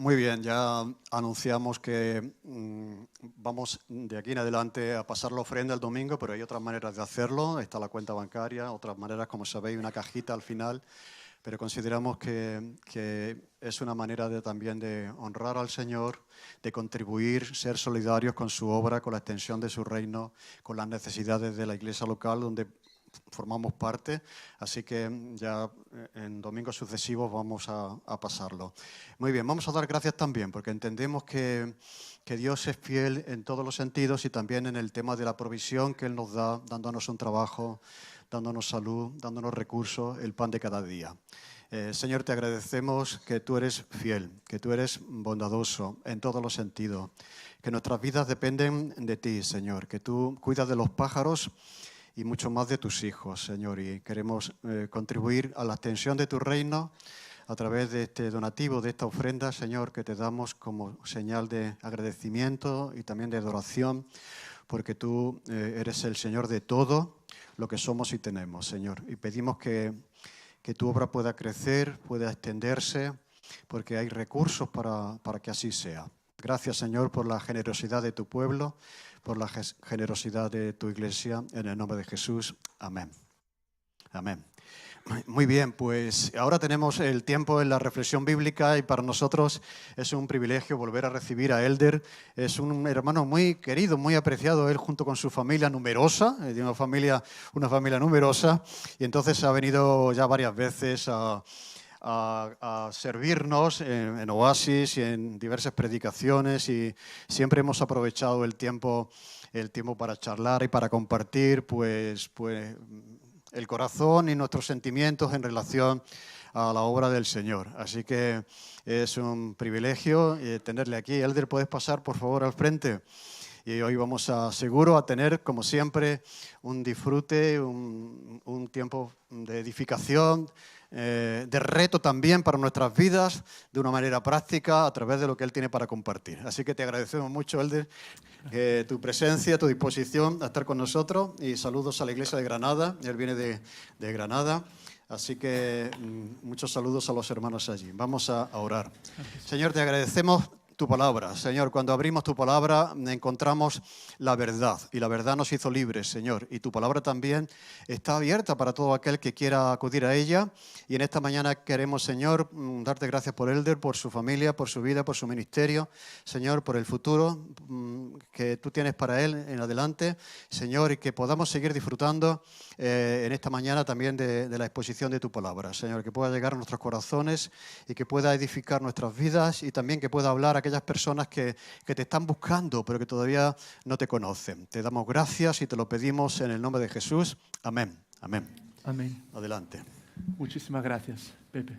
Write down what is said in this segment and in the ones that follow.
Muy bien, ya anunciamos que vamos de aquí en adelante a pasar la ofrenda el domingo, pero hay otras maneras de hacerlo. Está la cuenta bancaria, otras maneras, como sabéis, una cajita al final. Pero consideramos que es una manera también de honrar al Señor, de contribuir, ser solidarios con su obra, con la extensión de su reino, con las necesidades de la iglesia local donde formamos parte, así que ya en domingos sucesivos vamos a pasarlo. Muy bien, vamos a dar gracias también, porque entendemos que Dios es fiel en todos los sentidos y también en el tema de la provisión que Él nos da, dándonos un trabajo, dándonos salud, dándonos recursos, el pan de cada día. Señor, te agradecemos que tú eres fiel, que tú eres bondadoso en todos los sentidos, que nuestras vidas dependen de ti, Señor, que tú cuidas de los pájaros y mucho más de tus hijos, Señor, y queremos contribuir a la extensión de tu reino a través de este donativo, de esta ofrenda, Señor, que te damos como señal de agradecimiento y también de adoración, porque tú eres el Señor de todo lo que somos y tenemos, Señor. Y pedimos que tu obra pueda crecer, pueda extenderse, porque hay recursos para que así sea. Gracias, Señor, por la generosidad de tu pueblo, por la generosidad de tu iglesia, en el nombre de Jesús. Amén. Amén. Muy bien, pues ahora tenemos el tiempo en la reflexión bíblica y para nosotros es un privilegio volver a recibir a Elder. Es un hermano muy querido, muy apreciado, él junto con su familia numerosa, tiene una familia numerosa, y entonces ha venido ya varias veces a servirnos en Oasis y en diversas predicaciones, y siempre hemos aprovechado el tiempo para charlar y para compartir pues el corazón y nuestros sentimientos en relación a la obra del Señor. Así que es un privilegio tenerle aquí. Elder, ¿puedes pasar por favor al frente? Y hoy vamos seguro a tener, como siempre, un disfrute, un tiempo de edificación, de reto también para nuestras vidas, de una manera práctica, a través de lo que Él tiene para compartir. Así que te agradecemos mucho, Elder, tu presencia, tu disposición a estar con nosotros, y saludos a la iglesia de Granada. Él viene de Granada, así que muchos saludos a los hermanos allí. Vamos a orar. Señor, te agradecemos tu palabra. Señor, cuando abrimos tu palabra encontramos la verdad, y la verdad nos hizo libres, Señor, y tu palabra también está abierta para todo aquel que quiera acudir a ella. Y en esta mañana queremos, Señor, darte gracias por Elder, por su familia, por su vida, por su ministerio, Señor, por el futuro que tú tienes para él en adelante, Señor, y que podamos seguir disfrutando en esta mañana también de la exposición de tu palabra, Señor, que pueda llegar a nuestros corazones y que pueda edificar nuestras vidas, y también que pueda hablar a aquellas personas que te están buscando pero que todavía no te conocen. Te damos gracias y te lo pedimos en el nombre de Jesús. Amén. Amén. Amén. Adelante. Muchísimas gracias, Pepe.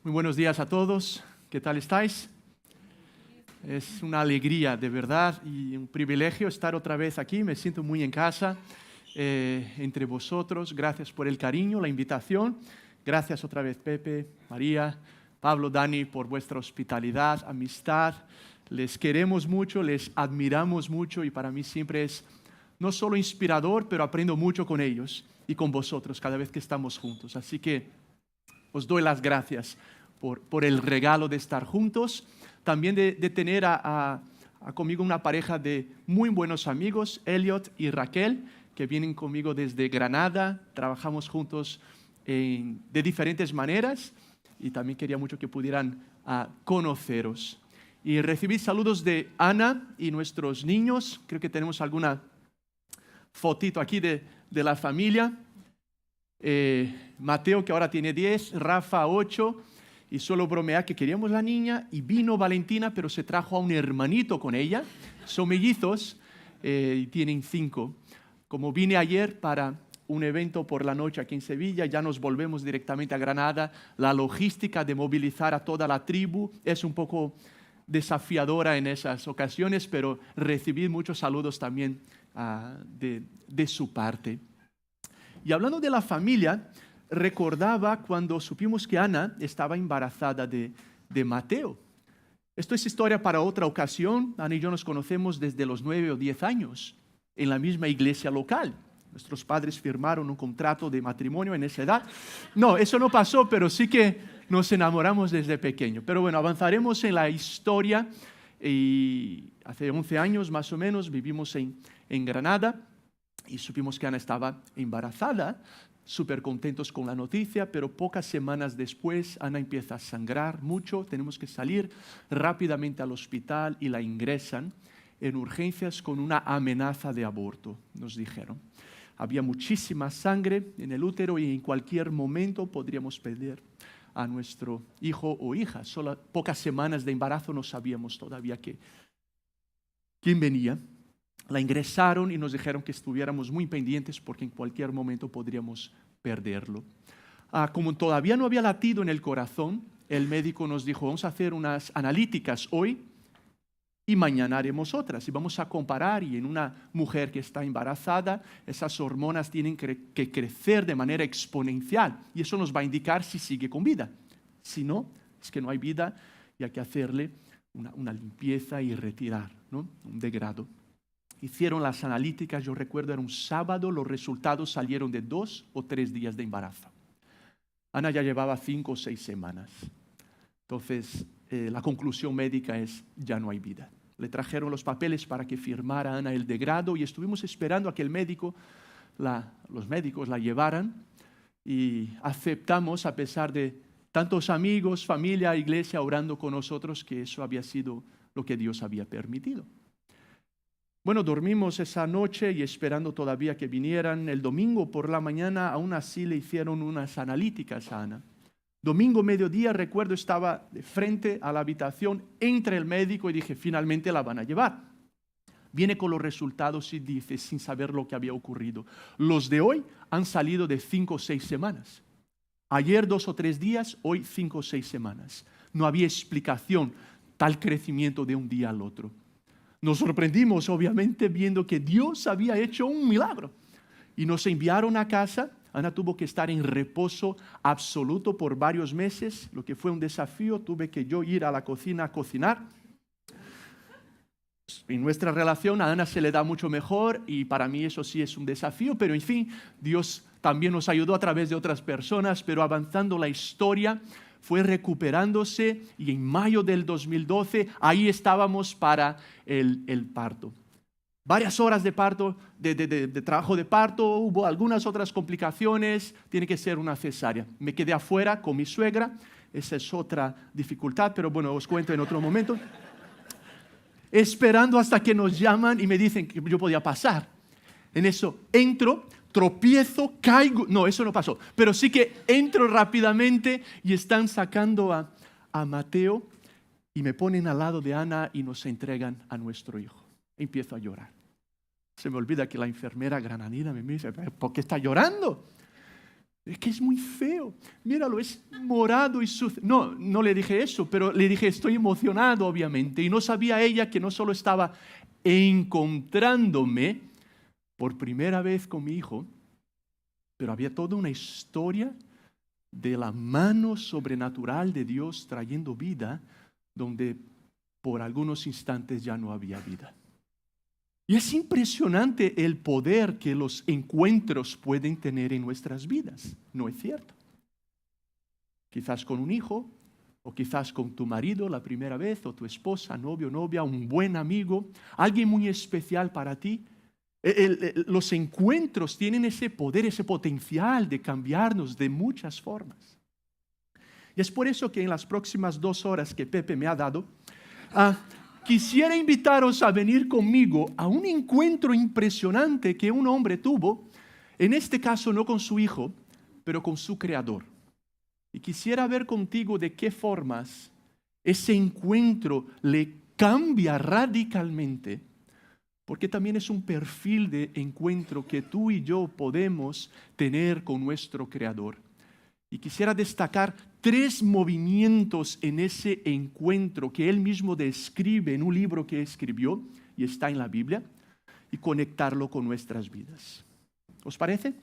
Muy buenos días a todos. ¿Qué tal estáis? Es una alegría, de verdad, y un privilegio estar otra vez aquí. Me siento muy en casa entre vosotros. Gracias por el cariño, la invitación. Gracias otra vez, Pepe, María, Pablo, Dani, por vuestra hospitalidad, amistad. Les queremos mucho, les admiramos mucho, y para mí siempre es no solo inspirador, pero aprendo mucho con ellos y con vosotros cada vez que estamos juntos. Así que os doy las gracias por el regalo de estar juntos, también de tener conmigo una pareja de muy buenos amigos, Elliot y Raquel, que vienen conmigo desde Granada. Trabajamos juntos de diferentes maneras, y también quería mucho que pudieran conoceros. Y recibí saludos de Ana y nuestros niños. Creo que tenemos alguna fotito aquí de la familia. Mateo, que ahora tiene 10, Rafa 8, y solo bromear que queríamos la niña, y vino Valentina, pero se trajo a un hermanito con ella. Son mellizos y tienen 5. Como vine ayer para un evento por la noche aquí en Sevilla, ya nos volvemos directamente a Granada. La logística de movilizar a toda la tribu es un poco desafiadora en esas ocasiones, pero recibí muchos saludos también de su parte. Y hablando de la familia, recordaba cuando supimos que Ana estaba embarazada de Mateo. Esto es historia para otra ocasión. Ana y yo nos conocemos desde los 9 o 10 años en la misma iglesia local. Nuestros padres firmaron un contrato de matrimonio en esa edad. No, eso no pasó, pero sí que Nos enamoramos desde pequeño. Pero bueno, avanzaremos en la historia. Y hace 11 años más o menos vivimos en Granada y supimos que Ana estaba embarazada, súper contentos con la noticia, pero pocas semanas después Ana empieza a sangrar mucho, tenemos que salir rápidamente al hospital y la ingresan en urgencias con una amenaza de aborto, nos dijeron. Había muchísima sangre en el útero y en cualquier momento podríamos perder a nuestro hijo o hija. Solo pocas semanas de embarazo no sabíamos todavía quién venía. La ingresaron y nos dijeron que estuviéramos muy pendientes porque en cualquier momento podríamos perderlo. Como todavía no había latido en el corazón, el médico nos dijo, vamos a hacer unas analíticas hoy y mañana haremos otras. Y vamos a comparar, y en una mujer que está embarazada, esas hormonas tienen que crecer de manera exponencial. Y eso nos va a indicar si sigue con vida. Si no, es que no hay vida y hay que hacerle una limpieza y retirar, ¿no? Un degrado. Hicieron las analíticas, yo recuerdo, era un sábado, los resultados salieron de 2 o 3 días de embarazo. Ana ya llevaba 5 o 6 semanas. Entonces, la conclusión médica es, ya no hay vida. Le trajeron los papeles para que firmara Ana el degrado y estuvimos esperando a que los médicos la llevaran y aceptamos, a pesar de tantos amigos, familia, iglesia orando con nosotros, que eso había sido lo que Dios había permitido. Bueno, dormimos esa noche y esperando todavía que vinieran. El domingo por la mañana aún así le hicieron unas analíticas a Ana. Domingo mediodía, recuerdo, estaba de frente a la habitación, entra el médico y dije, finalmente la van a llevar. Viene con los resultados y dice, sin saber lo que había ocurrido, los de hoy han salido de 5 o 6 semanas. Ayer 2 o 3 días, hoy 5 o 6 semanas. No había explicación, tal crecimiento de un día al otro. Nos sorprendimos, obviamente, viendo que Dios había hecho un milagro. Y nos enviaron a casa. Ana tuvo que estar en reposo absoluto por varios meses, lo que fue un desafío. Tuve que yo ir a la cocina a cocinar. En nuestra relación a Ana se le da mucho mejor y para mí eso sí es un desafío, pero en fin, Dios también nos ayudó a través de otras personas, pero avanzando la historia, fue recuperándose y en mayo del 2012 ahí estábamos para el parto. Varias horas de parto, de trabajo de parto, hubo algunas otras complicaciones, tiene que ser una cesárea. Me quedé afuera con mi suegra, esa es otra dificultad, pero bueno, os cuento en otro momento. Esperando hasta que nos llaman y me dicen que yo podía pasar. En eso entro, tropiezo, caigo. No, eso no pasó, pero sí que entro rápidamente y están sacando a Mateo y me ponen al lado de Ana y nos entregan a nuestro hijo. Empiezo a llorar. Se me olvida que la enfermera granadina me dice, ¿por qué está llorando? Es que es muy feo. Míralo, es morado y sucio. No le dije eso, pero le dije, estoy emocionado, obviamente. Y no sabía ella que no solo estaba encontrándome por primera vez con mi hijo, pero había toda una historia de la mano sobrenatural de Dios trayendo vida, donde por algunos instantes ya no había vida. Y es impresionante el poder que los encuentros pueden tener en nuestras vidas, ¿no es cierto? Quizás con un hijo, o quizás con tu marido la primera vez, o tu esposa, novio, novia, un buen amigo, alguien muy especial para ti. Los encuentros tienen ese poder, ese potencial de cambiarnos de muchas formas. Y es por eso que en las próximas 2 horas que Pepe me ha dado, quisiera invitaros a venir conmigo a un encuentro impresionante que un hombre tuvo, en este caso no con su hijo, pero con su creador. Y quisiera ver contigo de qué formas ese encuentro le cambia radicalmente, porque también es un perfil de encuentro que tú y yo podemos tener con nuestro creador. Y quisiera destacar 3 movimientos en ese encuentro que él mismo describe en un libro que escribió y está en la Biblia, y conectarlo con nuestras vidas. ¿Os parece?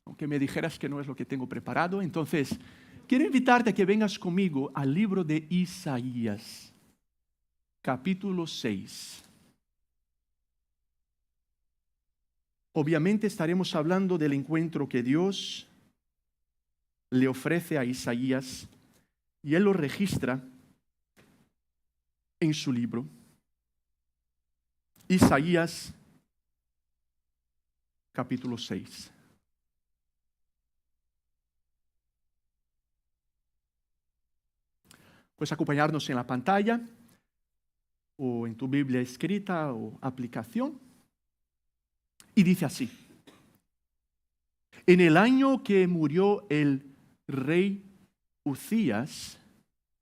Aunque me dijeras que no es lo que tengo preparado, entonces quiero invitarte a que vengas conmigo al libro de Isaías, capítulo 6. Obviamente estaremos hablando del encuentro que Dios le ofrece a Isaías y él lo registra en su libro. Isaías capítulo 6. Puedes acompañarnos en la pantalla o en tu Biblia escrita o aplicación. Y dice así: en el año que murió el rey Uzías,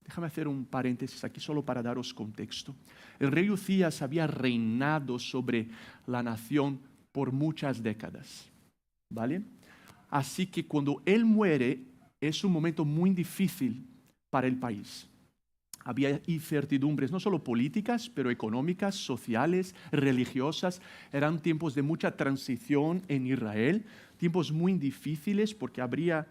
déjame hacer un paréntesis aquí solo para daros contexto. El rey Uzías había reinado sobre la nación por muchas décadas, ¿vale? Así que cuando él muere es un momento muy difícil para el país. Había incertidumbres, no solo políticas, pero económicas, sociales, religiosas. Eran tiempos de mucha transición en Israel, tiempos muy difíciles porque habría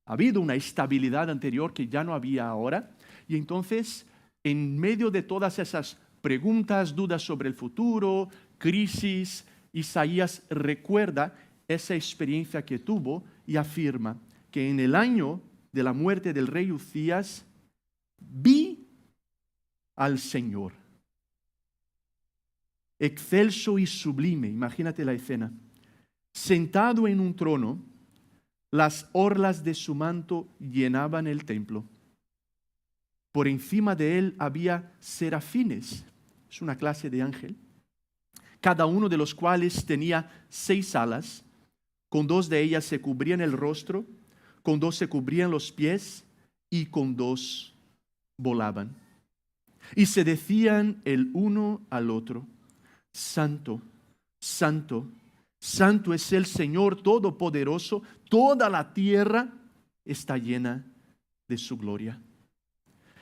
habido una estabilidad anterior que ya no había ahora. Y entonces, en medio de todas esas preguntas, dudas sobre el futuro, crisis, Isaías recuerda esa experiencia que tuvo y afirma que en el año de la muerte del rey Uzías vi al Señor, excelso y sublime, imagínate la escena, sentado en un trono, las orlas de su manto llenaban el templo. Por encima de él había serafines, es una clase de ángel, cada uno de los cuales tenía 6 alas, con 2 de ellas se cubrían el rostro, con 2 se cubrían los pies y con 2 volaban. Y se decían el uno al otro: Santo, Santo, Santo es el Señor Todopoderoso, toda la tierra está llena de su gloria.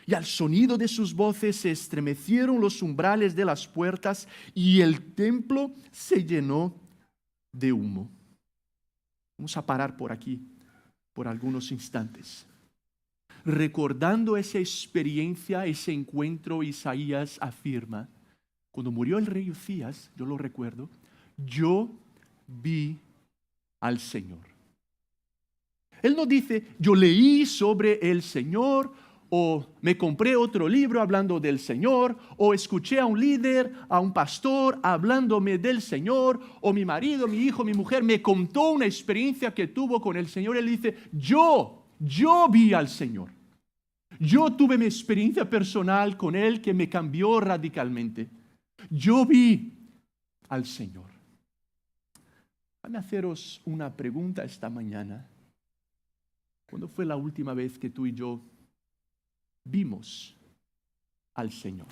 Y al sonido de sus voces se estremecieron los umbrales de las puertas y el templo se llenó de humo. Vamos a parar por aquí por algunos instantes. Recordando esa experiencia, ese encuentro, Isaías afirma: cuando murió el rey Uzías, yo lo recuerdo, yo vi al Señor. Él no dice, yo leí sobre el Señor, o me compré otro libro hablando del Señor, o escuché a un líder, a un pastor hablándome del Señor, o mi marido, mi hijo, mi mujer me contó una experiencia que tuvo con el Señor. Él dice, yo vi al Señor. Yo tuve mi experiencia personal con Él que me cambió radicalmente. Yo vi al Señor. Déjame haceros una pregunta esta mañana. ¿Cuándo fue la última vez que tú y yo vimos al Señor?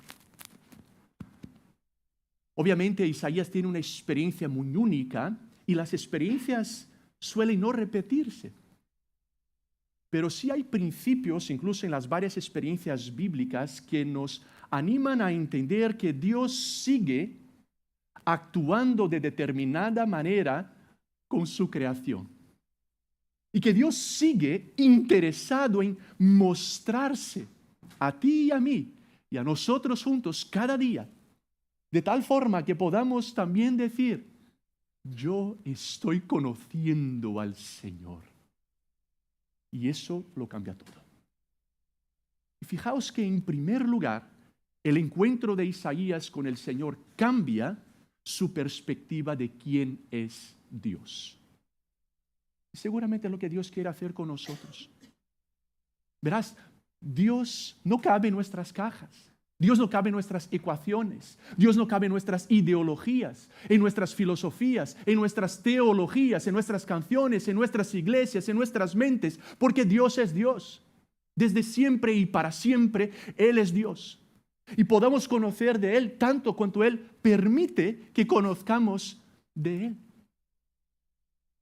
Obviamente Isaías tiene una experiencia muy única y las experiencias suelen no repetirse. Pero sí hay principios, incluso en las varias experiencias bíblicas, que nos animan a entender que Dios sigue actuando de determinada manera con su creación. Y que Dios sigue interesado en mostrarse a ti y a mí y a nosotros juntos cada día, de tal forma que podamos también decir, yo estoy conociendo al Señor. Y eso lo cambia todo. Y fijaos que en primer lugar, el encuentro de Isaías con el Señor cambia su perspectiva de quién es Dios. Y seguramente es lo que Dios quiere hacer con nosotros. Verás, Dios no cabe en nuestras cajas. Dios no cabe en nuestras ecuaciones. Dios no cabe en nuestras ideologías, en nuestras filosofías, en nuestras teologías, en nuestras canciones, en nuestras iglesias, en nuestras mentes, porque Dios es Dios. Desde siempre y para siempre, Él es Dios. Y podamos conocer de Él tanto cuanto Él permite que conozcamos de Él.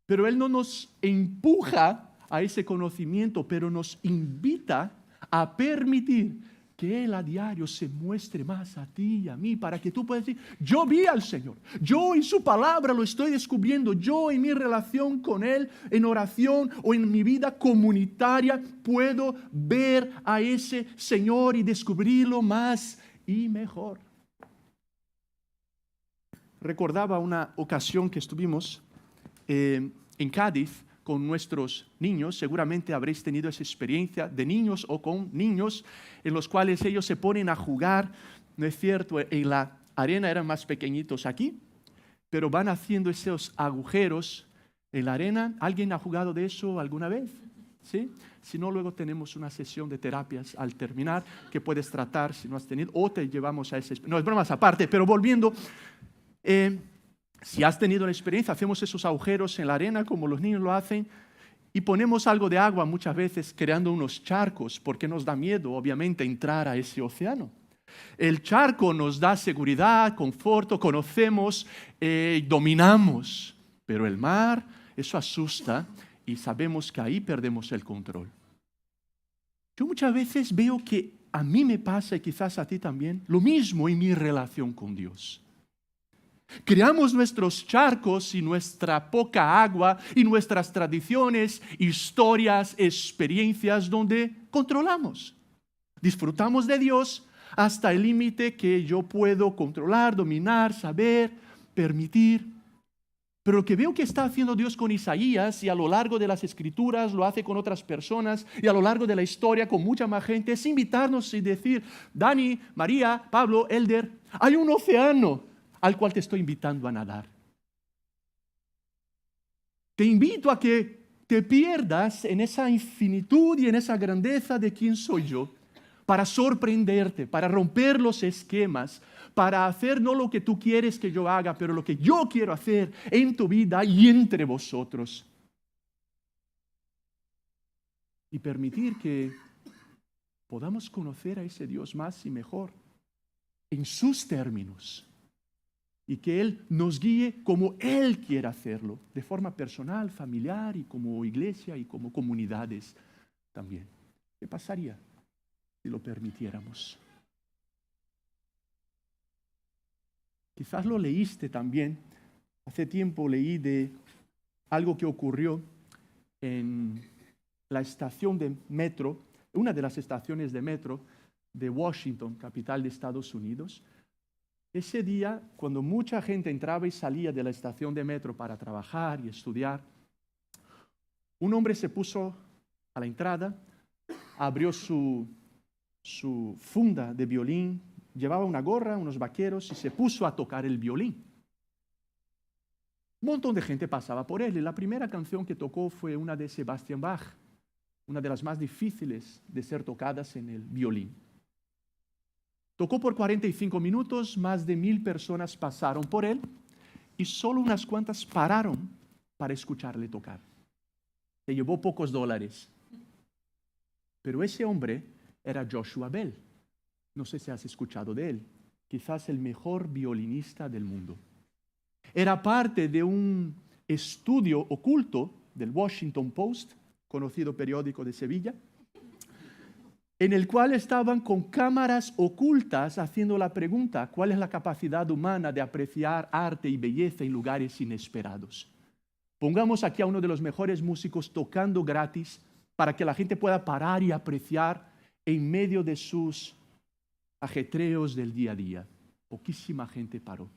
Pero Él no nos empuja a ese conocimiento, pero nos invita a permitir que Él a diario se muestre más a ti y a mí, para que tú puedas decir, yo vi al Señor, yo en su palabra lo estoy descubriendo, yo en mi relación con Él, en oración o en mi vida comunitaria, puedo ver a ese Señor y descubrirlo más y mejor. Recordaba una ocasión que estuvimos en Cádiz con nuestros niños, seguramente habréis tenido esa experiencia de niños o con niños en los cuales ellos se ponen a jugar, ¿no es cierto? En la arena eran más pequeñitos aquí, pero van haciendo esos agujeros en la arena. ¿Alguien ha jugado de eso alguna vez? ¿Sí? Si no, luego tenemos una sesión de terapias al terminar que puedes tratar si no has tenido, o te llevamos a ese... No, es bromas aparte, pero volviendo, si has tenido una experiencia, hacemos esos agujeros en la arena como los niños lo hacen y ponemos algo de agua muchas veces creando unos charcos porque nos da miedo, obviamente, entrar a ese océano. El charco nos da seguridad, confort, conocemos, dominamos, pero el mar, eso asusta y sabemos que ahí perdemos el control. Yo muchas veces veo que a mí me pasa y quizás a ti también, lo mismo en mi relación con Dios. Creamos nuestros charcos y nuestra poca agua y nuestras tradiciones, historias, experiencias donde controlamos. Disfrutamos de Dios hasta el límite que yo puedo controlar, dominar, saber, permitir. Pero lo que veo que está haciendo Dios con Isaías y a lo largo de las Escrituras lo hace con otras personas y a lo largo de la historia con mucha más gente es invitarnos y decir, Dani, María, Pablo, Elder, hay un océano al cual te estoy invitando a nadar. Te invito a que te pierdas en esa infinitud y en esa grandeza de quién soy yo, para sorprenderte, para romper los esquemas, para hacer no lo que tú quieres que yo haga, pero lo que yo quiero hacer en tu vida y entre vosotros. Y permitir que podamos conocer a ese Dios más y mejor, en sus términos. Y que Él nos guíe como Él quiera hacerlo, de forma personal, familiar y como iglesia y como comunidades también. ¿Qué pasaría si lo permitiéramos? Quizás lo leíste también. Hace tiempo leí de algo que ocurrió en la estación de metro, una de las estaciones de metro de Washington, capital de Estados Unidos. Ese día, cuando mucha gente entraba y salía de la estación de metro para trabajar y estudiar, un hombre se puso a la entrada, abrió su funda de violín, llevaba una gorra, unos vaqueros y se puso a tocar el violín. Un montón de gente pasaba por él y la primera canción que tocó fue una de Sebastian Bach, una de las más difíciles de ser tocadas en el violín. Tocó por 45 minutos, más de 1,000 personas pasaron por él y solo unas cuantas pararon para escucharle tocar. Se llevó pocos dólares. Pero ese hombre era Joshua Bell. No sé si has escuchado de él. Quizás el mejor violinista del mundo. Era parte de un estudio oculto del Washington Post, conocido periódico de Sevilla, en el cual estaban con cámaras ocultas haciendo la pregunta, ¿cuál es la capacidad humana de apreciar arte y belleza en lugares inesperados? Pongamos aquí a uno de los mejores músicos tocando gratis para que la gente pueda parar y apreciar en medio de sus ajetreos del día a día. Poquísima gente paró.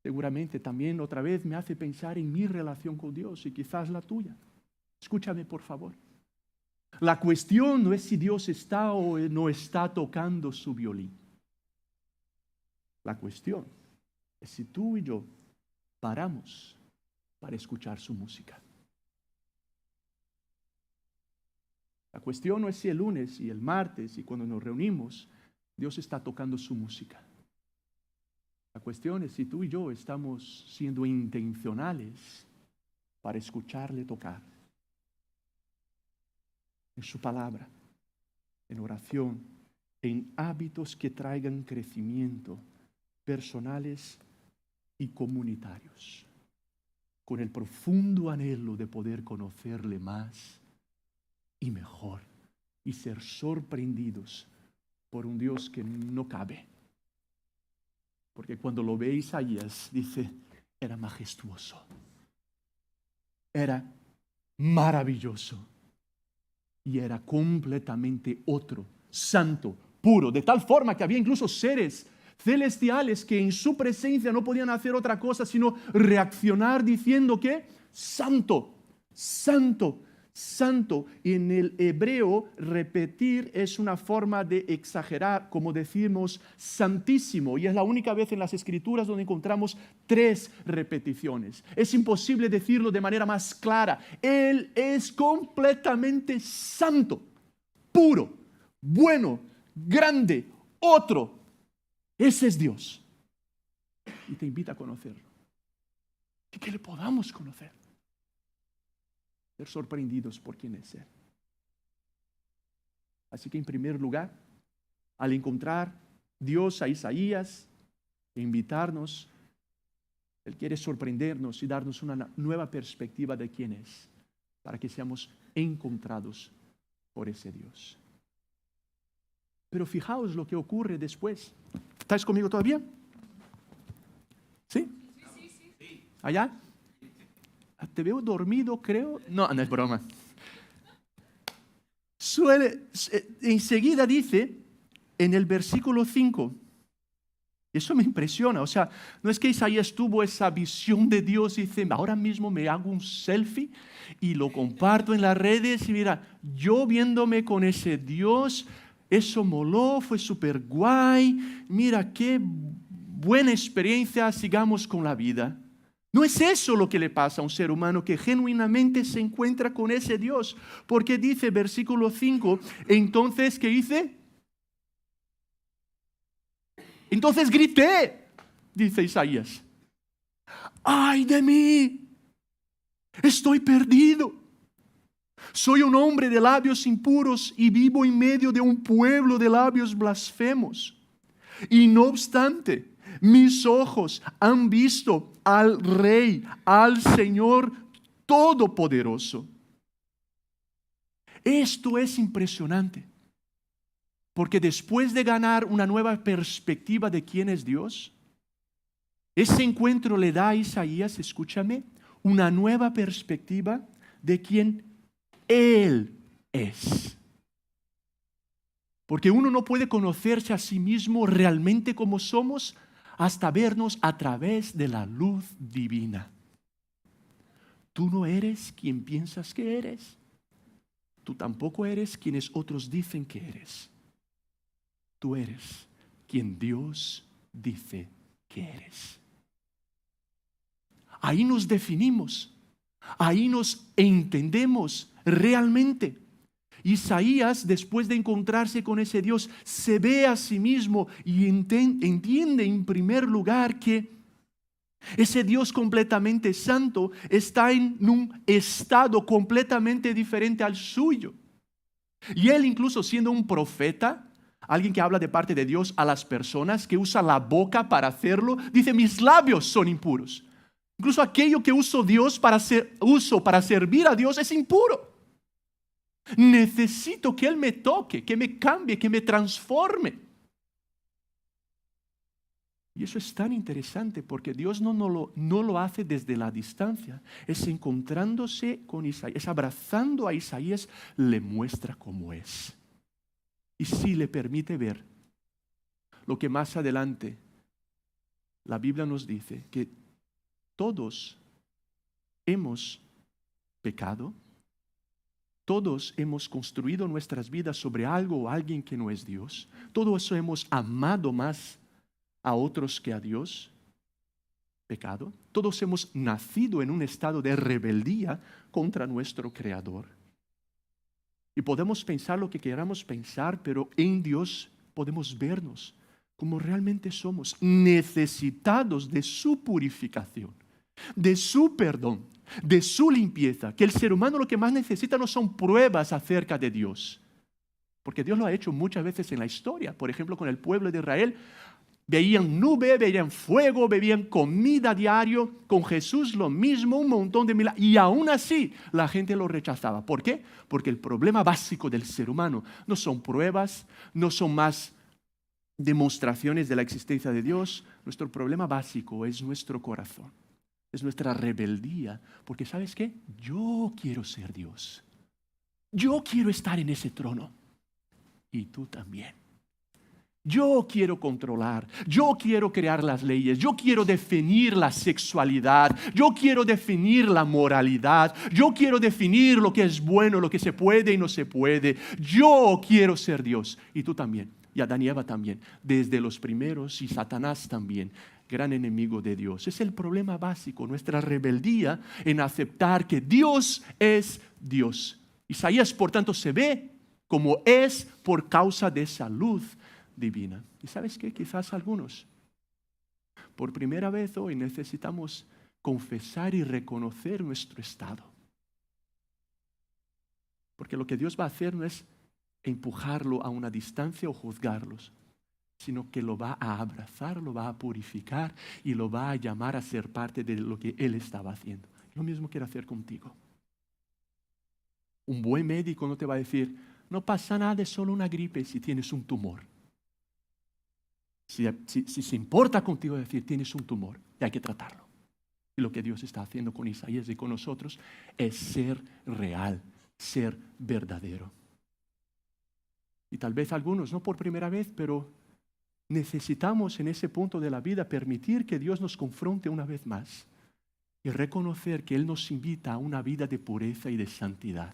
Seguramente también otra vez me hace pensar en mi relación con Dios y quizás la tuya. Escúchame, por favor. La cuestión no es si Dios está o no está tocando su violín. La cuestión es si tú y yo paramos para escuchar su música. La cuestión no es si el lunes y el martes y cuando nos reunimos, Dios está tocando su música. La cuestión es si tú y yo estamos siendo intencionales para escucharle tocar. En su palabra, en oración, en hábitos que traigan crecimiento personales y comunitarios, con el profundo anhelo de poder conocerle más y mejor y ser sorprendidos por un Dios que no cabe. Porque cuando lo ve Isaías, dice, era majestuoso, era maravilloso. Y era completamente otro, santo, puro, de tal forma que había incluso seres celestiales que en su presencia no podían hacer otra cosa sino reaccionar diciendo que santo, santo, santo. En el hebreo, repetir es una forma de exagerar, como decimos santísimo. Y es la única vez en las Escrituras donde encontramos 3 repeticiones. Es imposible decirlo de manera más clara. Él es completamente santo, puro, bueno, grande, otro. Ese es Dios. Y te invita a conocerlo. Y que le podamos conocer. Ser sorprendidos por quién es Él. Así que en primer lugar, al encontrar Dios a Isaías e invitarnos, Él quiere sorprendernos y darnos una nueva perspectiva de quién es, para que seamos encontrados por ese Dios. Pero fijaos lo que ocurre después. ¿Estáis conmigo todavía? ¿Sí? ¿Allá? Te veo dormido, creo. No, no es broma. Enseguida dice, en el versículo 5, eso me impresiona. O sea, no es que Isaías tuvo esa visión de Dios y dice, ahora mismo me hago un selfie y lo comparto en las redes y mira, yo viéndome con ese Dios, eso moló, fue súper guay, mira qué buena experiencia, sigamos con la vida. No es eso lo que le pasa a un ser humano que genuinamente se encuentra con ese Dios. Porque dice, versículo 5, entonces, ¿qué dice? Entonces grité, dice Isaías. ¡Ay de mí! Estoy perdido. Soy un hombre de labios impuros y vivo en medio de un pueblo de labios blasfemos. Y no obstante, mis ojos han visto al Rey, al Señor Todopoderoso. Esto es impresionante, porque después de ganar una nueva perspectiva de quién es Dios, ese encuentro le da a Isaías, escúchame, una nueva perspectiva de quién Él es. Porque uno no puede conocerse a sí mismo realmente como somos hasta vernos a través de la luz divina. Tú no eres quien piensas que eres. Tú tampoco eres quienes otros dicen que eres. Tú eres quien Dios dice que eres. Ahí nos definimos. Ahí nos entendemos realmente. Isaías, después de encontrarse con ese Dios, se ve a sí mismo y entiende en primer lugar que ese Dios completamente santo está en un estado completamente diferente al suyo. Y él, incluso siendo un profeta, alguien que habla de parte de Dios a las personas, que usa la boca para hacerlo, dice, mis labios son impuros. Incluso aquello que uso para servir a Dios es impuro. Necesito que Él me toque, que me cambie, que me transforme. Y eso es tan interesante porque Dios no lo hace desde la distancia. Es encontrándose con Isaías, es abrazando a Isaías, le muestra cómo es. Y sí le permite ver lo que más adelante la Biblia nos dice, que todos hemos pecado. Todos hemos construido nuestras vidas sobre algo o alguien que no es Dios. Todos hemos amado más a otros que a Dios. Pecado. Todos hemos nacido en un estado de rebeldía contra nuestro Creador. Y podemos pensar lo que queramos pensar, pero en Dios podemos vernos como realmente somos, necesitados de su purificación, de su perdón, de su limpieza. Que el ser humano lo que más necesita no son pruebas acerca de Dios, porque Dios lo ha hecho muchas veces en la historia. Por ejemplo, con el pueblo de Israel, veían nube, veían fuego, bebían comida diario. Con Jesús lo mismo, un montón de milagros. Y aún así la gente lo rechazaba. ¿Por qué? Porque el problema básico del ser humano no son pruebas, no son más demostraciones de la existencia de Dios. Nuestro problema básico es nuestro corazón. Es nuestra rebeldía, porque ¿sabes qué? Yo quiero ser Dios. Yo quiero estar en ese trono. Y tú también. Yo quiero controlar, yo quiero crear las leyes, yo quiero definir la sexualidad, yo quiero definir la moralidad, yo quiero definir lo que es bueno, lo que se puede y no se puede. Yo quiero ser Dios. Y tú también, y Adán y Eva también, desde los primeros, y Satanás también, gran enemigo de Dios. Es el problema básico, nuestra rebeldía en aceptar que Dios es Dios. Isaías, por tanto, se ve como es por causa de esa luz divina. ¿Y sabes qué? Quizás algunos, por primera vez hoy, necesitamos confesar y reconocer nuestro estado. Porque lo que Dios va a hacer no es empujarlo a una distancia o juzgarlos, sino que lo va a abrazar, lo va a purificar y lo va a llamar a ser parte de lo que Él estaba haciendo. Lo mismo quiere hacer contigo. Un buen médico no te va a decir, no pasa nada, es solo una gripe si tienes un tumor. Si se importa contigo decir, tienes un tumor y hay que tratarlo. Y lo que Dios está haciendo con Isaías y con nosotros es ser real, ser verdadero. Y tal vez algunos, no por primera vez, pero necesitamos en ese punto de la vida permitir que Dios nos confronte una vez más y reconocer que Él nos invita a una vida de pureza y de santidad,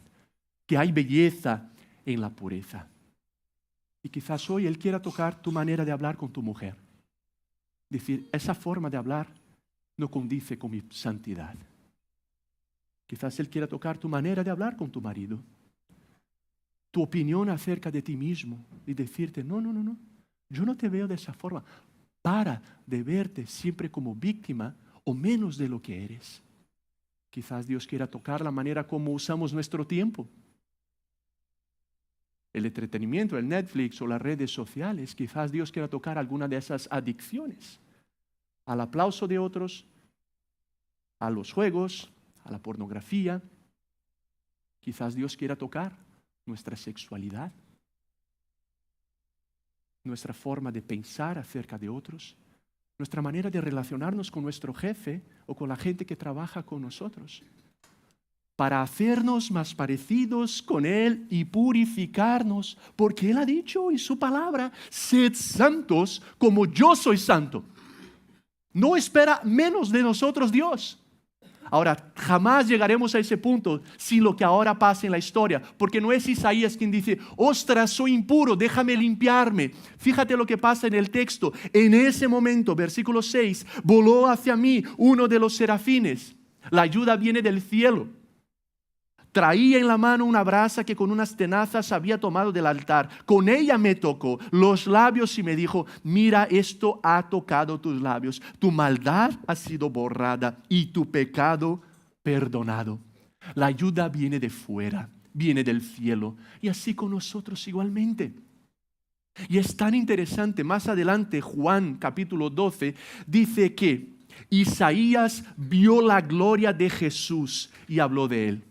que hay belleza en la pureza. Y quizás hoy Él quiera tocar tu manera de hablar con tu mujer. Decir, esa forma de hablar no condice con mi santidad. Quizás Él quiera tocar tu manera de hablar con tu marido. Tu opinión acerca de ti mismo y decirte, no, yo no te veo de esa forma. Para de verte siempre como víctima o menos de lo que eres. Quizás Dios quiera tocar la manera como usamos nuestro tiempo. El entretenimiento, el Netflix o las redes sociales, quizás Dios quiera tocar alguna de esas adicciones. Al aplauso de otros, a los juegos, a la pornografía. Quizás Dios quiera tocar nuestra sexualidad, nuestra forma de pensar acerca de otros, nuestra manera de relacionarnos con nuestro jefe o con la gente que trabaja con nosotros, para hacernos más parecidos con Él y purificarnos, porque Él ha dicho en su palabra, sed santos como yo soy santo. No espera menos de nosotros Dios. Ahora, jamás llegaremos a ese punto sin lo que ahora pasa en la historia, porque no es Isaías quien dice, ostras, soy impuro, déjame limpiarme. Fíjate lo que pasa en el texto. En ese momento, versículo 6, voló hacia mí uno de los serafines. La ayuda viene del cielo. Traía en la mano una brasa que con unas tenazas había tomado del altar. Con ella me tocó los labios y me dijo, mira, esto ha tocado tus labios. Tu maldad ha sido borrada y tu pecado perdonado. La ayuda viene de fuera, viene del cielo. Y así con nosotros igualmente. Y es tan interesante, más adelante Juan capítulo 12 dice que Isaías vio la gloria de Jesús y habló de Él.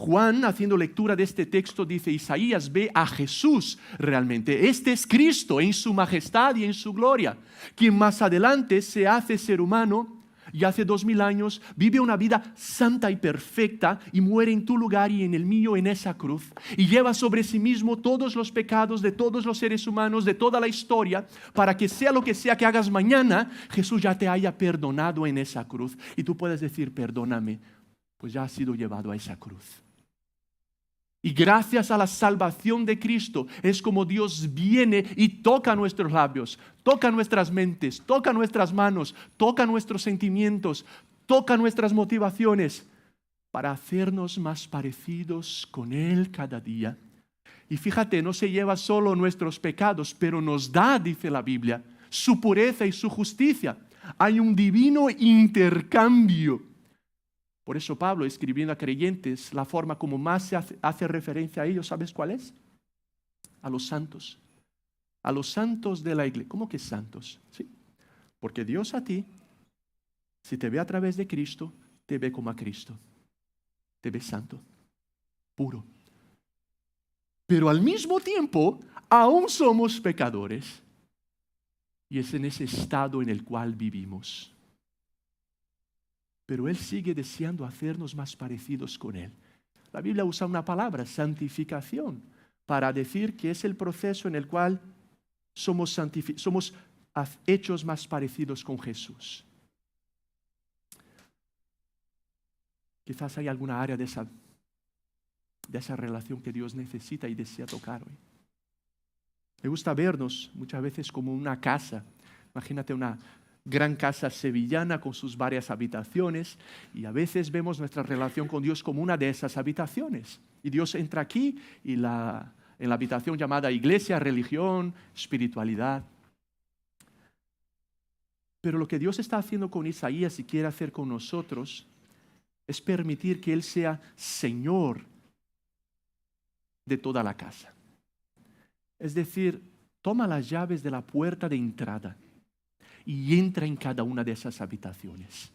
Juan, haciendo lectura de este texto, dice, Isaías ve a Jesús realmente. Este es Cristo en su majestad y en su gloria, quien más adelante se hace ser humano y hace 2000 años vive una vida santa y perfecta y muere en tu lugar y en el mío en esa cruz. Y lleva sobre sí mismo todos los pecados de todos los seres humanos, de toda la historia, para que sea lo que sea que hagas mañana, Jesús ya te haya perdonado en esa cruz. Y tú puedes decir, perdóname, pues ya has sido llevado a esa cruz. Y gracias a la salvación de Cristo es como Dios viene y toca nuestros labios, toca nuestras mentes, toca nuestras manos, toca nuestros sentimientos, toca nuestras motivaciones para hacernos más parecidos con Él cada día. Y fíjate, no se lleva solo nuestros pecados, pero nos da, dice la Biblia, su pureza y su justicia. Hay un divino intercambio. Por eso Pablo, escribiendo a creyentes, la forma como más se hace referencia a ellos, ¿sabes cuál es? A los santos. A los santos de la iglesia. ¿Cómo que santos? ¿Sí? Porque Dios a ti, si te ve a través de Cristo, te ve como a Cristo. Te ve santo, puro. Pero al mismo tiempo, aún somos pecadores. Y es en ese estado en el cual vivimos. Pero Él sigue deseando hacernos más parecidos con Él. La Biblia usa una palabra, santificación, para decir que es el proceso en el cual somos hechos más parecidos con Jesús. Quizás hay alguna área de esa relación que Dios necesita y desea tocar hoy. Me gusta vernos muchas veces como una casa. Imagínate una gran casa sevillana con sus varias habitaciones, y a veces vemos nuestra relación con Dios como una de esas habitaciones. Y Dios entra aquí y en la habitación llamada iglesia, religión, espiritualidad. Pero lo que Dios está haciendo con Isaías y quiere hacer con nosotros es permitir que Él sea Señor de toda la casa. Es decir, toma las llaves de la puerta de entrada y entra en cada una de esas habitaciones.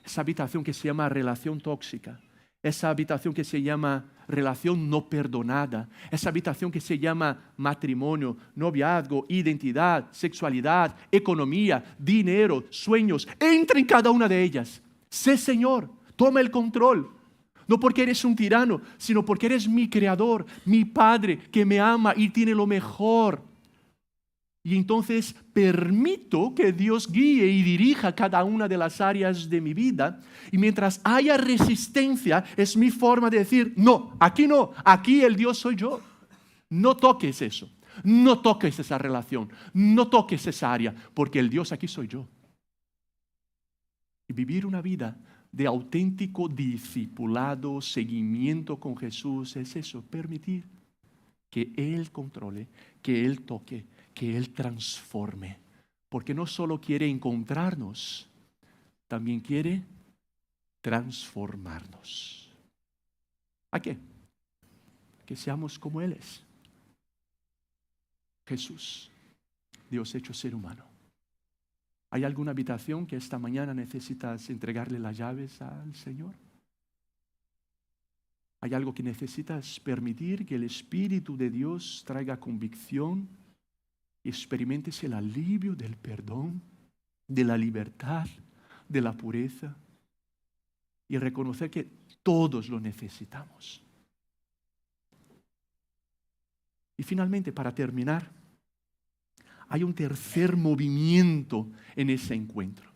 Esa habitación que se llama relación tóxica, esa habitación que se llama relación no perdonada, esa habitación que se llama matrimonio, noviazgo, identidad, sexualidad, economía, dinero, sueños. Entra en cada una de ellas. Sé Señor, toma el control. No porque eres un tirano, sino porque eres mi creador, mi Padre que me ama y tiene lo mejor. Y entonces permito que Dios guíe y dirija cada una de las áreas de mi vida. Y mientras haya resistencia, es mi forma de decir, no, aquí el Dios soy yo. No toques eso, no toques esa relación, no toques esa área, porque el Dios aquí soy yo. Y vivir una vida de auténtico discipulado, seguimiento con Jesús, es eso, permitir que Él controle, que Él toque, que Él transforme. Porque no solo quiere encontrarnos, también quiere transformarnos. ¿A qué? Que seamos como Él es. Jesús, Dios hecho ser humano. ¿Hay alguna habitación que esta mañana necesitas entregarle las llaves al Señor? ¿Hay algo que necesitas permitir que el Espíritu de Dios traiga convicción y experimentes el alivio del perdón, de la libertad, de la pureza? Y reconocer que todos lo necesitamos. Y finalmente, para terminar, hay un tercer movimiento en ese encuentro.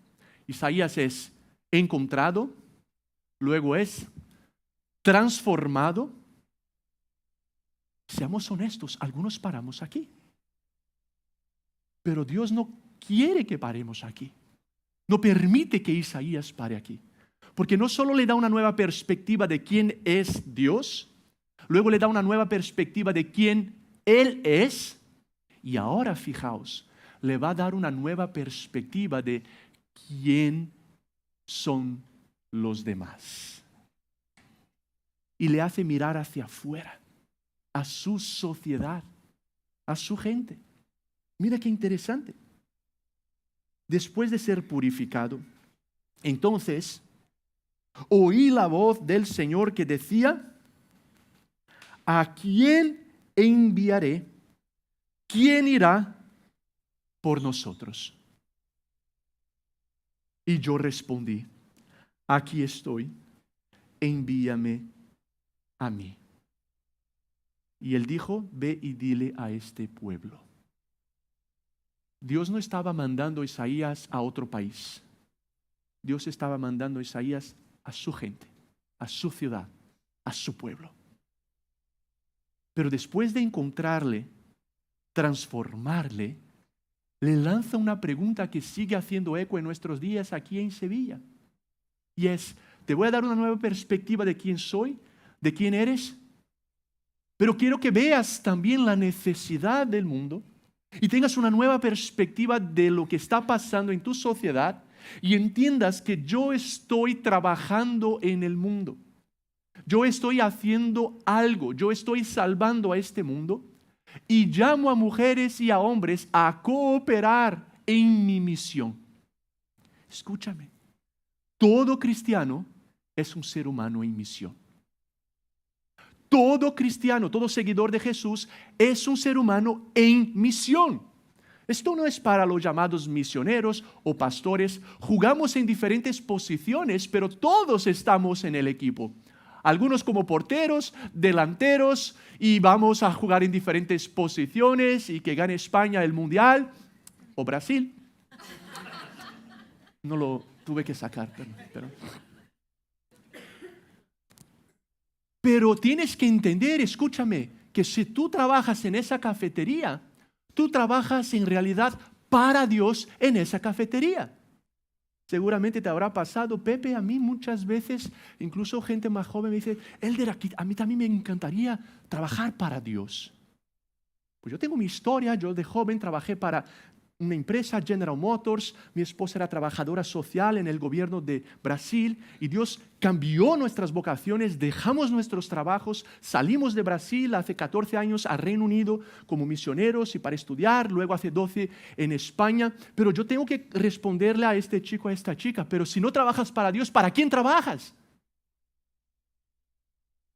Isaías es encontrado, luego es transformado. Seamos honestos, algunos paramos aquí. Pero Dios no quiere que paremos aquí. No permite que Isaías pare aquí. Porque no solo le da una nueva perspectiva de quién es Dios, luego le da una nueva perspectiva de quién Él es. Y ahora, fijaos, le va a dar una nueva perspectiva de quién son los demás. Y le hace mirar hacia afuera, a su sociedad, a su gente. Mira qué interesante. Después de ser purificado, entonces oí la voz del Señor que decía, ¿a quién enviaré? ¿Quién irá por nosotros? Y yo respondí, aquí estoy, envíame a mí. Y él dijo, ve y dile a este pueblo. Dios no estaba mandando a Isaías a otro país. Dios estaba mandando a Isaías a su gente, a su ciudad, a su pueblo. Pero después de encontrarle, transformarle, le lanza una pregunta que sigue haciendo eco en nuestros días aquí en Sevilla. Y es, te voy a dar una nueva perspectiva de quién soy, de quién eres, pero quiero que veas también la necesidad del mundo y tengas una nueva perspectiva de lo que está pasando en tu sociedad y entiendas que yo estoy trabajando en el mundo. Yo estoy haciendo algo, yo estoy salvando a este mundo. Y llamo a mujeres y a hombres a cooperar en mi misión. Escúchame, todo cristiano es un ser humano en misión. Todo cristiano, todo seguidor de Jesús es un ser humano en misión. Esto no es para los llamados misioneros o pastores. Jugamos en diferentes posiciones, pero todos estamos en el equipo. algunos como porteros, delanteros, y vamos a jugar en diferentes posiciones y que gane España el Mundial o Brasil. No lo tuve que sacar, pero tienes que entender, escúchame, que si tú trabajas en esa cafetería, tú trabajas en realidad para Dios en esa cafetería. Seguramente te habrá pasado, Pepe, a mí muchas veces, incluso gente más joven me dice, Elder, a mí también me encantaría trabajar para Dios. Pues yo tengo mi historia, yo de joven trabajé para una empresa, General Motors, mi esposa era trabajadora social en el gobierno de Brasil y Dios cambió nuestras vocaciones, dejamos nuestros trabajos, salimos de Brasil hace 14 años a Reino Unido como misioneros y para estudiar, luego hace 12 en España, pero yo tengo que responderle a este chico, a esta chica, pero si no trabajas para Dios, ¿para quién trabajas?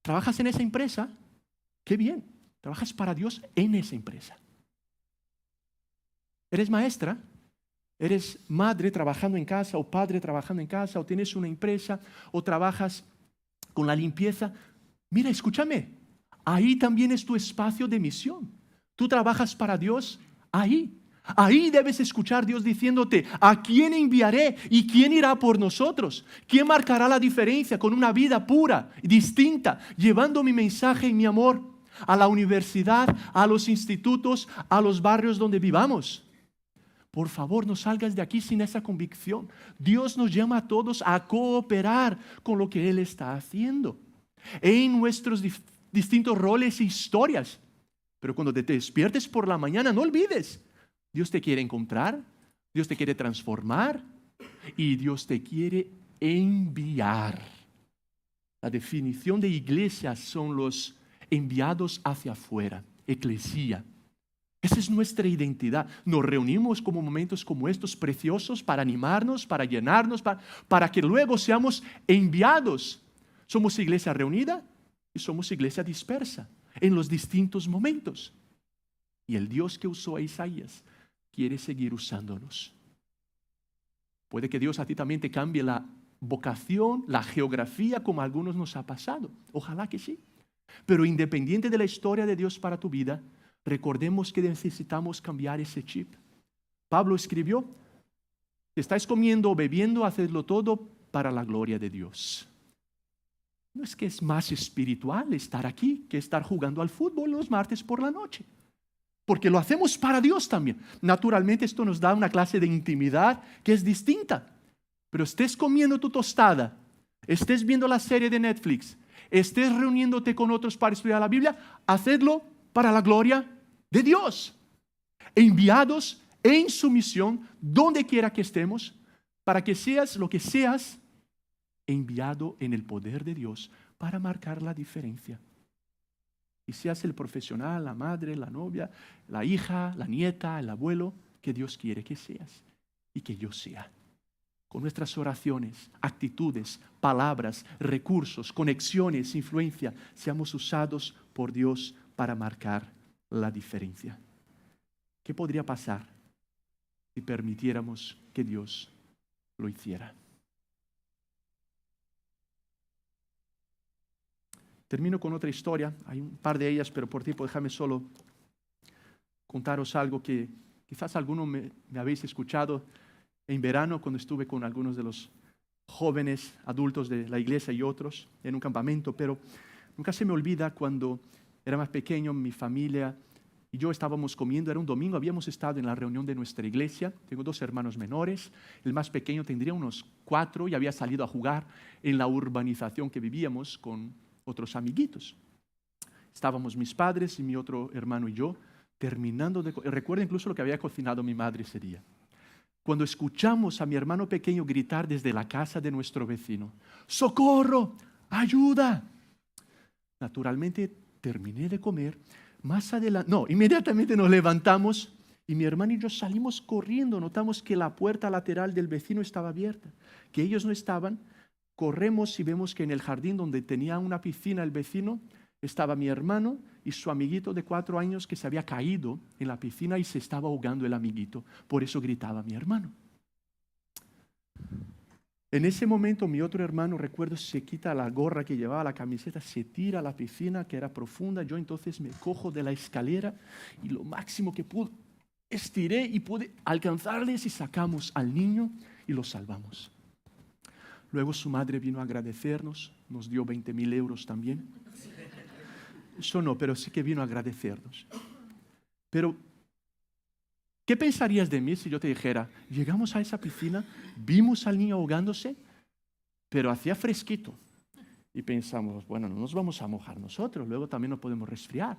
¿Trabajas en esa empresa? ¡Qué bien! Trabajas para Dios en esa empresa. ¿Eres maestra? ¿Eres madre trabajando en casa o padre trabajando en casa o tienes una empresa o trabajas con la limpieza? Mira, escúchame, ahí también es tu espacio de misión. Tú trabajas para Dios ahí. Ahí debes escuchar a Dios diciéndote, ¿a quién enviaré y quién irá por nosotros? ¿Quién marcará la diferencia con una vida pura y distinta, llevando mi mensaje y mi amor a la universidad, a los institutos, a los barrios donde vivamos? Por favor, no salgas de aquí sin esa convicción. Dios nos llama a todos a cooperar con lo que Él está haciendo en nuestros distintos roles e historias. Pero cuando te despiertes por la mañana, no olvides, Dios te quiere encontrar, Dios te quiere transformar y Dios te quiere enviar. La definición de iglesia son los enviados hacia afuera, eclesía. Esa es nuestra identidad. Nos reunimos como momentos como estos preciosos para animarnos, para llenarnos, para que luego seamos enviados. Somos iglesia reunida y somos iglesia dispersa en los distintos momentos. Y el Dios que usó a Isaías quiere seguir usándonos. Puede que Dios a ti también te cambie la vocación, la geografía, como a algunos nos ha pasado. Ojalá que sí. Pero independiente de la historia de Dios para tu vida, recordemos que necesitamos cambiar ese chip. Pablo escribió, si estáis comiendo o bebiendo, hacedlo todo para la gloria de Dios. No es que es más espiritual estar aquí que estar jugando al fútbol los martes por la noche. Porque lo hacemos para Dios también. Naturalmente esto nos da una clase de intimidad que es distinta. Pero estés comiendo tu tostada, estés viendo la serie de Netflix, estés reuniéndote con otros para estudiar la Biblia, hacedlo para la gloria de Dios. Enviados en su misión, donde quiera que estemos, para que seas lo que seas, enviado en el poder de Dios para marcar la diferencia. Y seas el profesional, la madre, la novia, la hija, la nieta, el abuelo, que Dios quiere que seas y que yo sea. Con nuestras oraciones, actitudes, palabras, recursos, conexiones, influencia, seamos usados por Dios para marcar la diferencia. ¿Qué podría pasar si permitiéramos que Dios lo hiciera? Termino con otra historia, hay un par de ellas, pero por tiempo déjame solo contaros algo que quizás algunos me habéis escuchado en verano cuando estuve con algunos de los jóvenes adultos de la iglesia y otros en un campamento, pero nunca se me olvida cuando era más pequeño, mi familia y yo estábamos comiendo, era un domingo, habíamos estado en la reunión de nuestra iglesia, tengo 2 hermanos menores, el más pequeño tendría unos 4 y había salido a jugar en la urbanización que vivíamos con otros amiguitos. Estábamos mis padres y mi otro hermano y yo terminando de... Recuerdo incluso lo que había cocinado mi madre ese día. Cuando escuchamos a mi hermano pequeño gritar desde la casa de nuestro vecino, ¡socorro! ¡Ayuda! Naturalmente terminé de comer. Más adelante, inmediatamente nos levantamos y mi hermano y yo salimos corriendo. Notamos que la puerta lateral del vecino estaba abierta, que ellos no estaban. Corremos y vemos que en el jardín donde tenía una piscina el vecino, estaba mi hermano y su amiguito de 4 años que se había caído en la piscina y se estaba ahogando el amiguito. Por eso gritaba mi hermano. En ese momento mi otro hermano, recuerdo, se quita la gorra que llevaba, la camiseta, se tira a la piscina que era profunda. Yo entonces me cojo de la escalera y lo máximo que pude, estiré y pude alcanzarles y sacamos al niño y lo salvamos. Luego su madre vino a agradecernos, nos dio 20.000 euros también. Eso no, pero sí que vino a agradecernos. Pero, ¿qué pensarías de mí si yo te dijera, llegamos a esa piscina, vimos al niño ahogándose, pero hacía fresquito? Y pensamos, bueno, no nos vamos a mojar nosotros, luego también nos podemos resfriar.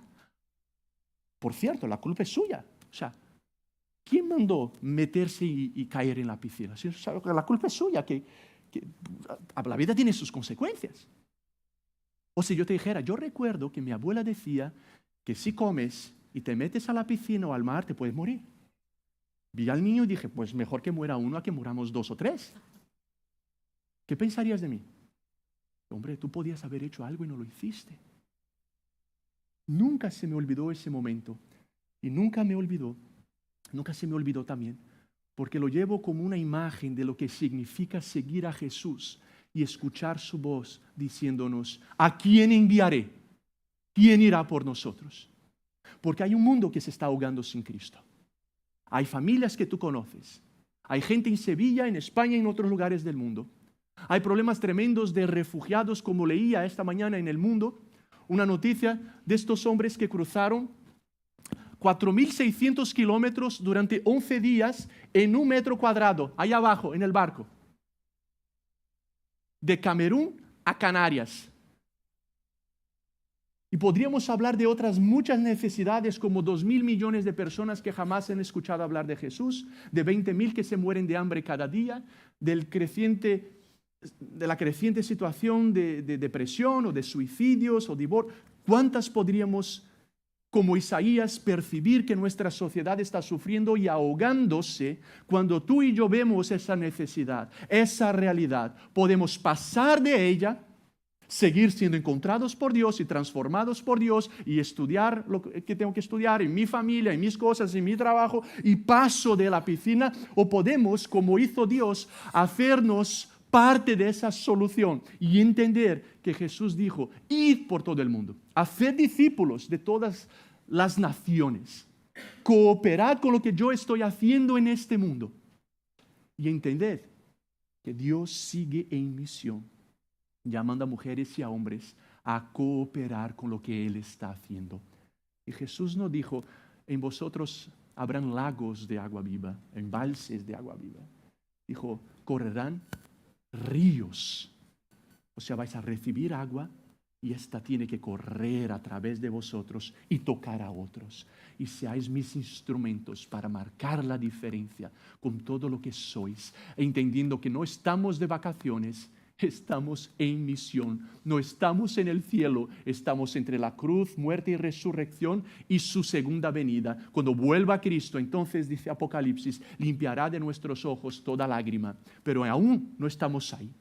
Por cierto, la culpa es suya. O sea, ¿quién mandó meterse y caer en la piscina? La culpa es suya, que la vida tiene sus consecuencias. O si yo te dijera, yo recuerdo que mi abuela decía que si comes y te metes a la piscina o al mar, te puedes morir. Vi al niño y dije, pues mejor que muera uno a que muramos 2 o 3. ¿Qué pensarías de mí? Hombre, tú podías haber hecho algo y no lo hiciste. Nunca se me olvidó ese momento. Y nunca se me olvidó también, porque lo llevo como una imagen de lo que significa seguir a Jesús y escuchar su voz diciéndonos, ¿a quién enviaré? ¿Quién irá por nosotros? Porque hay un mundo que se está ahogando sin Cristo. Hay familias que tú conoces. Hay gente en Sevilla, en España y en otros lugares del mundo. Hay problemas tremendos de refugiados, como leía esta mañana en El Mundo, una noticia de estos hombres que cruzaron 4.600 kilómetros durante 11 días en 1 metro cuadrado, allá abajo, en el barco. De Camerún a Canarias. Y podríamos hablar de otras muchas necesidades, como 2.000 millones de personas que jamás han escuchado hablar de Jesús, de 20.000 que se mueren de hambre cada día, de la creciente situación de depresión o de suicidios o divorcio. ¿Cuántas podríamos, como Isaías, percibir que nuestra sociedad está sufriendo y ahogándose? Cuando tú y yo vemos esa necesidad, esa realidad, podemos pasar de ella, seguir siendo encontrados por Dios y transformados por Dios y estudiar lo que tengo que estudiar en mi familia, en mis cosas, en mi trabajo, y paso de la piscina. O podemos, como hizo Dios, hacernos parte de esa solución y entender que Jesús dijo, id por todo el mundo, haced discípulos de todas las naciones, cooperad con lo que yo estoy haciendo en este mundo y entended que Dios sigue en misión, llamando a mujeres y a hombres a cooperar con lo que Él está haciendo. Y Jesús no dijo, en vosotros habrán lagos de agua viva, embalses de agua viva. Dijo, correrán ríos. O sea, vais a recibir agua y esta tiene que correr a través de vosotros y tocar a otros. Y seáis mis instrumentos para marcar la diferencia con todo lo que sois, entendiendo que no estamos de vacaciones, estamos en misión. No estamos en el cielo, estamos entre la cruz, muerte y resurrección y su segunda venida. Cuando vuelva Cristo, entonces, dice Apocalipsis, limpiará de nuestros ojos toda lágrima. Pero aún no estamos ahí.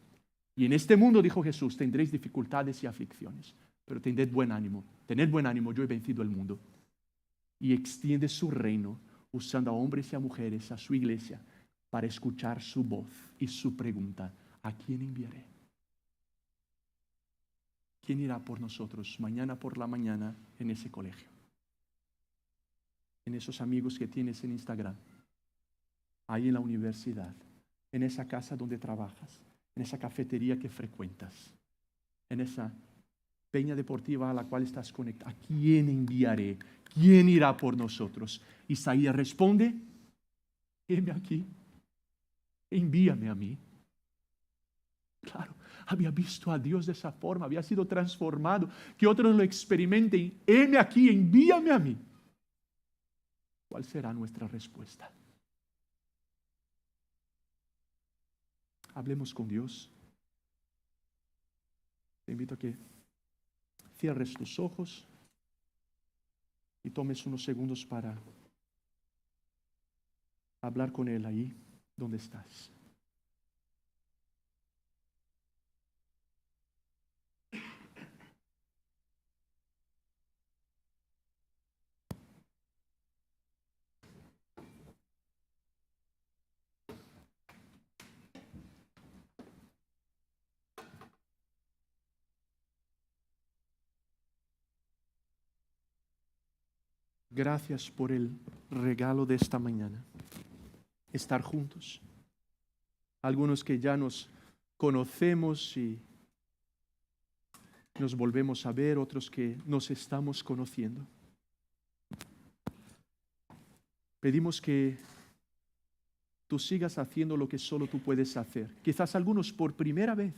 Y en este mundo, dijo Jesús, tendréis dificultades y aflicciones. Pero tened buen ánimo, yo he vencido el mundo. Y extiende su reino usando a hombres y a mujeres, a su iglesia, para escuchar su voz y su pregunta, ¿a quién enviaré? ¿Quién irá por nosotros mañana por la mañana en ese colegio? En esos amigos que tienes en Instagram, ahí en la universidad, en esa casa donde trabajas, en esa cafetería que frecuentas, en esa peña deportiva a la cual estás conectado. ¿A quién enviaré? ¿Quién irá por nosotros? Isaías responde, heme aquí, envíame a mí. Claro, había visto a Dios de esa forma, había sido transformado, que otros lo experimenten. Heme aquí, envíame a mí. ¿Cuál será nuestra respuesta? Hablemos con Dios. Te invito a que cierres tus ojos y tomes unos segundos para hablar con Él ahí donde estás. Gracias por el regalo de esta mañana, estar juntos. Algunos que ya nos conocemos y nos volvemos a ver, otros que nos estamos conociendo. Pedimos que tú sigas haciendo lo que solo tú puedes hacer. Quizás algunos por primera vez,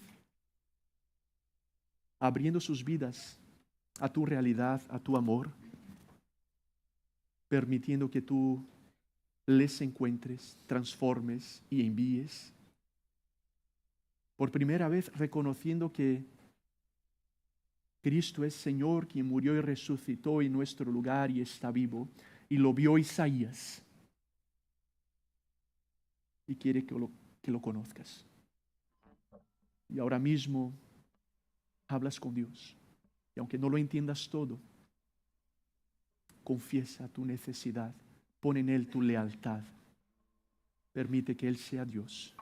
abriendo sus vidas a tu realidad, a tu amor, permitiendo que tú les encuentres, transformes y envíes. Por primera vez reconociendo que Cristo es Señor, quien murió y resucitó en nuestro lugar y está vivo. Y lo vio Isaías. Y quiere que lo conozcas. Y ahora mismo hablas con Dios. Y aunque no lo entiendas todo, confiesa tu necesidad. Pon en Él tu lealtad. Permite que Él sea Dios.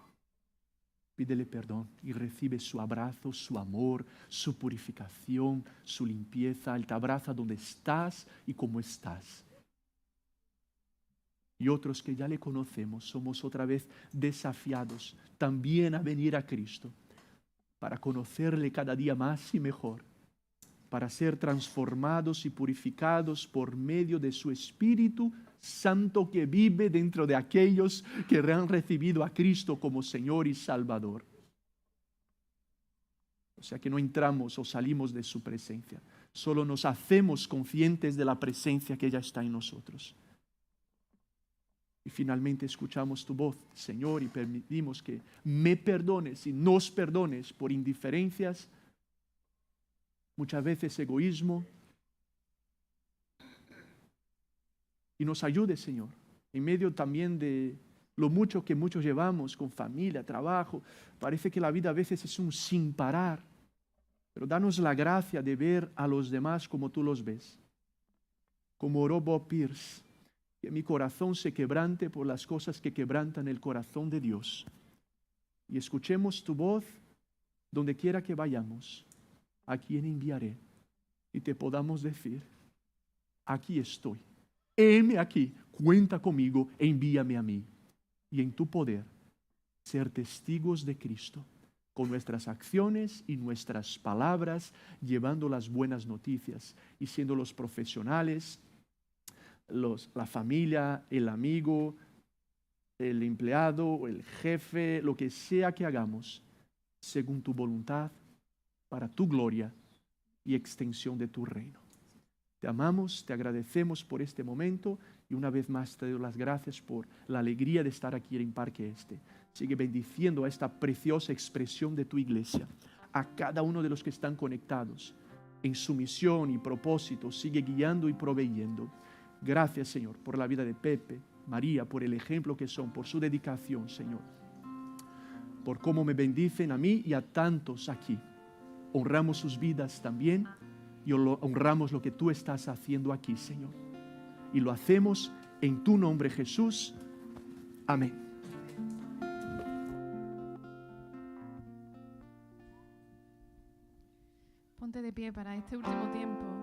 Pídele perdón y recibe su abrazo, su amor, su purificación, su limpieza. Él te abraza donde estás y cómo estás. Y otros que ya le conocemos, somos otra vez desafiados también a venir a Cristo para conocerle cada día más y mejor, para ser transformados y purificados por medio de su Espíritu Santo que vive dentro de aquellos que han recibido a Cristo como Señor y Salvador. O sea que no entramos o salimos de su presencia, solo nos hacemos conscientes de la presencia que ya está en nosotros. Y finalmente escuchamos tu voz, Señor, y permitimos que me perdones y nos perdones por indiferencias, muchas veces egoísmo, y nos ayude, Señor, en medio también de lo mucho que muchos llevamos con familia, trabajo. Parece que la vida a veces es un sin parar, pero danos la gracia de ver a los demás como tú los ves. Como oró Bob Pierce, que mi corazón se quebrante por las cosas que quebrantan el corazón de Dios. Y escuchemos tu voz donde quiera que vayamos. ¿A quién enviaré? Y te podamos decir, aquí estoy. Heme aquí, cuenta conmigo, envíame a mí. Y en tu poder, ser testigos de Cristo, con nuestras acciones y nuestras palabras, llevando las buenas noticias y siendo los profesionales, la familia, el amigo, el empleado, el jefe, lo que sea que hagamos, según tu voluntad, para tu gloria y extensión de tu reino. Te amamos, te agradecemos por este momento y una vez más te doy las gracias por la alegría de estar aquí en Parque Este. Sigue bendiciendo a esta preciosa expresión de tu iglesia, a cada uno de los que están conectados en su misión y propósito. Sigue guiando y proveyendo. Gracias, Señor, por la vida de Pepe, María, por el ejemplo que son, por su dedicación, Señor, por cómo me bendicen a mí y a tantos aquí. Honramos sus vidas también y honramos lo que tú estás haciendo aquí, Señor. Y lo hacemos en tu nombre, Jesús. Amén. Ponte de pie para este último tiempo.